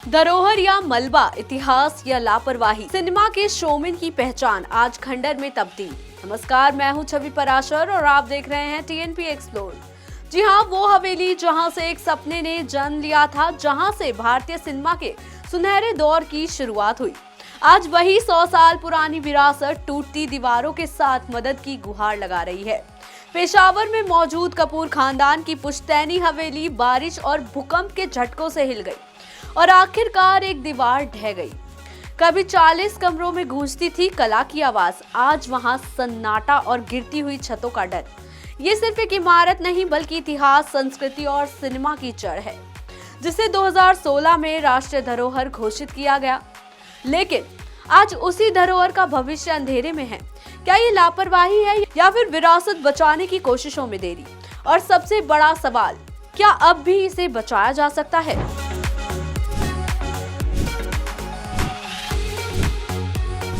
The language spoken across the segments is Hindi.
धरोहर या मलबा, इतिहास या लापरवाही, सिनेमा के शोमैन की पहचान आज खंडर में तब्दील। नमस्कार, मैं हूं छवि पराशर और आप देख रहे हैं टीएनपी एक्सप्लोर। जी हां, वो हवेली जहां से एक सपने ने जन्म लिया था, जहां से भारतीय सिनेमा के सुनहरे दौर की शुरुआत हुई। आज वही 100 साल पुरानी विरासत टूटती दीवारों के साथ मदद की गुहार लगा रही है। पेशावर में मौजूद कपूर खानदान की पुश्तैनी हवेली बारिश और भूकंप के झटकों से हिल गई और आखिरकार एक दीवार ढह गई। कभी 40 कमरों में गूंजती थी कला की आवाज, आज वहां सन्नाटा और गिरती हुई छतों का डर। ये सिर्फ एक इमारत नहीं बल्कि इतिहास, संस्कृति और सिनेमा की जड़ है, जिसे 2016 में राष्ट्रीय धरोहर घोषित किया गया। लेकिन आज उसी धरोहर का भविष्य अंधेरे में है। क्या ये लापरवाही है या फिर विरासत बचाने की कोशिशों में देरी? और सबसे बड़ा सवाल, क्या अब भी इसे बचाया जा सकता है?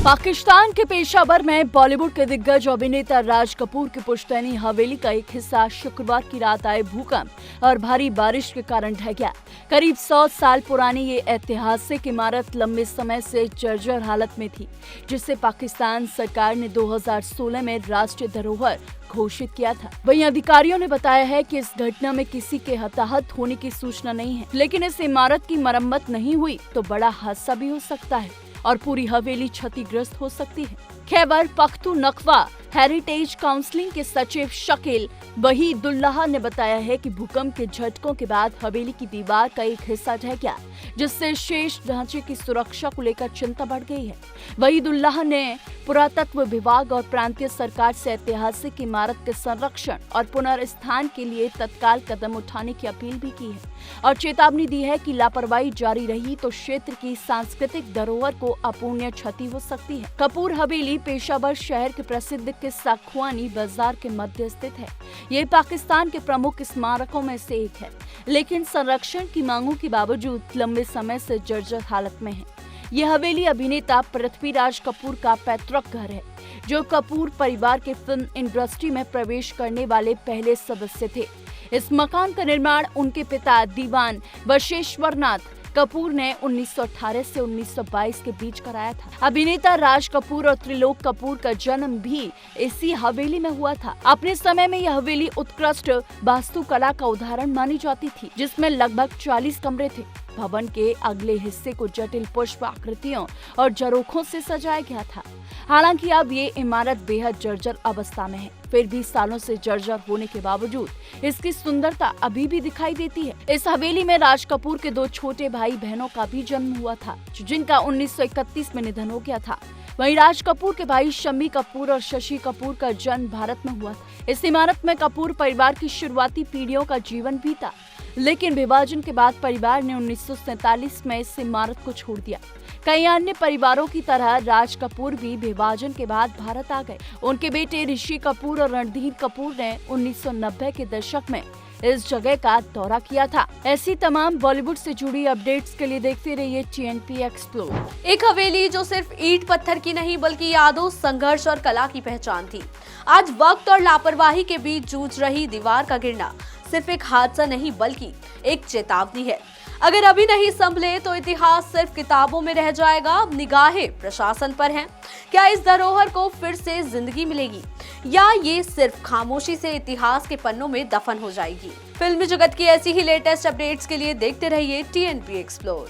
पाकिस्तान के पेशावर में बॉलीवुड के दिग्गज अभिनेता राज कपूर की पुश्तैनी हवेली का एक हिस्सा शुक्रवार की रात आए भूकंप और भारी बारिश के कारण ढह गया। करीब 100 साल पुरानी ये ऐतिहासिक इमारत लंबे समय से जर्जर हालत में थी, जिसे पाकिस्तान सरकार ने 2016 में राष्ट्रीय धरोहर घोषित किया था। वहीं अधिकारियों ने बताया है कि इस घटना में किसी के हताहत होने की सूचना नहीं है, लेकिन इस इमारत की मरम्मत नहीं हुई तो बड़ा हादसा भी हो सकता है और पूरी हवेली क्षतिग्रस्त हो सकती है। खैबर पख्तूनख्वा हेरिटेज काउंसिलिंग के सचिव शकील वहीदुल्लाह ने बताया है कि भूकंप के झटकों के बाद हवेली की दीवार का एक हिस्सा ढह गया, जिससे शेष ढांचे की सुरक्षा को लेकर चिंता बढ़ गई है। वहीदुल्लाह ने पुरातत्व विभाग और प्रांतीय सरकार से ऐतिहासिक इमारत के संरक्षण और पुनर्स्थान के लिए तत्काल कदम उठाने की अपील भी की है और चेतावनी दी है कि लापरवाही जारी रही तो क्षेत्र की सांस्कृतिक धरोहर को अपूर्णीय क्षति हो सकती है। कपूर हवेली पेशावर शहर के प्रसिद्ध किस्सा खुआनी बाजार के मध्य स्थित है। ये पाकिस्तान के प्रमुख स्मारकों में से एक है, लेकिन संरक्षण की मांगों के बावजूद लंबे समय से जर्जर हालत में है। यह हवेली अभिनेता पृथ्वीराज कपूर का पैतृक घर है, जो कपूर परिवार के फिल्म इंडस्ट्री में प्रवेश करने वाले पहले सदस्य थे। इस मकान का निर्माण उनके पिता दीवान बशेश्वरनाथ कपूर ने 1918 से 1922 के बीच कराया था। अभिनेता राज कपूर और त्रिलोक कपूर का जन्म भी इसी हवेली में हुआ था। अपने समय में यह हवेली उत्कृष्ट वास्तुकला का उदाहरण मानी जाती थी, जिसमें लगभग 40 कमरे थे। भवन के अगले हिस्से को जटिल पुष्प आकृतियों और झरोखों से सजाया गया था। हालांकि अब ये इमारत बेहद जर्जर अवस्था में है, फिर भी सालों से जर्जर होने के बावजूद इसकी सुंदरता अभी भी दिखाई देती है। इस हवेली में राज कपूर के 2 छोटे भाई बहनों का भी जन्म हुआ था, जिनका 1931 में निधन हो गया था। वहीं राज कपूर के भाई शम्मी कपूर और शशि कपूर का जन्म भारत में हुआ था। इस इमारत में कपूर परिवार की शुरुआती पीढ़ियों का जीवन बीता, लेकिन विभाजन के बाद परिवार ने 1947 में इस इमारत को छोड़ दिया। कई अन्य परिवारों की तरह राज कपूर भी विभाजन के बाद भारत आ गए। उनके बेटे ऋषि कपूर और रणधीर कपूर ने 1990 के दशक में इस जगह का दौरा किया था। ऐसी तमाम बॉलीवुड से जुड़ी अपडेट्स के लिए देखते रहिए टीएनपी एक्सप्लोर। एक हवेली जो सिर्फ ईंट पत्थर की नहीं बल्कि यादों, संघर्ष और कला की पहचान थी, आज वक्त और लापरवाही के बीच जूझ रही दीवार का गिरना सिर्फ एक हादसा नहीं बल्कि एक चेतावनी है। अगर अभी नहीं संभले तो इतिहास सिर्फ किताबों में रह जाएगा। अब निगाहें प्रशासन पर हैं। क्या इस धरोहर को फिर से जिंदगी मिलेगी या ये सिर्फ खामोशी से इतिहास के पन्नों में दफन हो जाएगी? फिल्मी जगत की ऐसी ही लेटेस्ट अपडेट्स के लिए देखते रहिए टीएनपी एक्सप्लोर।